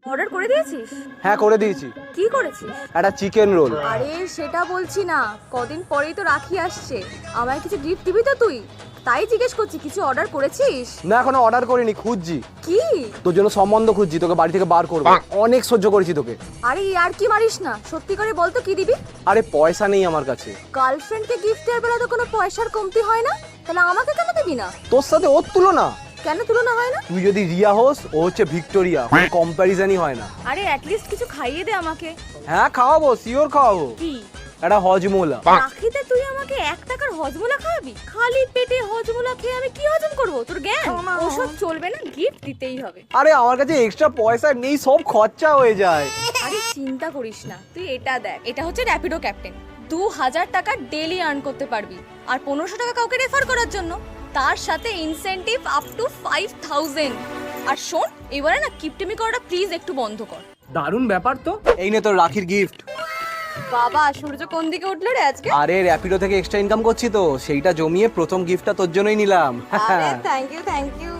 Order করে দিয়েছিস? হ্যাঁ করে দিয়েছি, কি করেছিস? একটা চিকেন রোল। আরে সেটা বলছি না, কদিন পরেই তো রাখি আসছে, আমায় কিছু গিফট দিবি তো তুই? তাই জিজ্ঞেস করছি, কিছু অর্ডার করেছিস? না এখনো অর্ডার করিনি, খুঁজছি। কি? তোর জন্য সম্বন্ধ খুঁজছি, তোকে বাড়ি থেকে বার করবো। অনেক সহ্য করেছি তোকে। আরে আর কি মারিস না, সত্যি করে বল তো কি দিবি? আরে পয়সা নেই আমার কাছে। গার্লফ্রেন্ডকে গিফট দেওয়ার বেলা তো কোনো পয়সার কমতি হয় না, তাহলে আমাকে কেন দিবি না? তোর সাথে ওর তুলনা? কেন তুলনা হয় না? তুই যদি রিয়া হোস, ও হচ্ছে ভিক্টোরিয়া, কম্প্যারিজনই হয় না। আরে অ্যাটলিস্ট কিছু খাইয়ে দে আমাকে। হ্যাঁ খাওয়াবো, শিওর খাওয়াবো। কি? একটা হজমোলা। রাখিতে তুই আমাকে 1 টাকার হজমোলা খাওয়াবি? খালি পেটে হজমোলা খেয়ে আমি কি হজম করব? তোর জ্ঞান ওসব চলবে না, গিফট দিতেই হবে। আরে আমার কাছে এক্সট্রা পয়সা নেই, সব খরচা হয়ে যায়। আরে চিন্তা করিস না, তুই এটা দেখ, এটা হচ্ছে র্যাপিডো ক্যাপ্টেন। 2000 টাকা ডেলি আর্ন করতে পারবি, আর 1500 টাকা কাউকে রেফার করার জন্য, তার সাথে ইনসেনটিভ আপ টু 5000। আর শোন, এবারে না কিপটিমি করাটা প্লিজ একটু বন্ধ কর। দারুণ ব্যাপার তো। এই নে তোর রাখির গিফট। বাবা, সূর্য কোন দিকে উঠলো রে আজকে? আরে র্যাপিডো থেকে এক্সট্রা ইনকাম করছি তো, সেইটা জমিয়ে প্রথম গিফটটা তোর জন্যই নিলাম। আরে থ্যাংক ইউ থ্যাংক ইউ।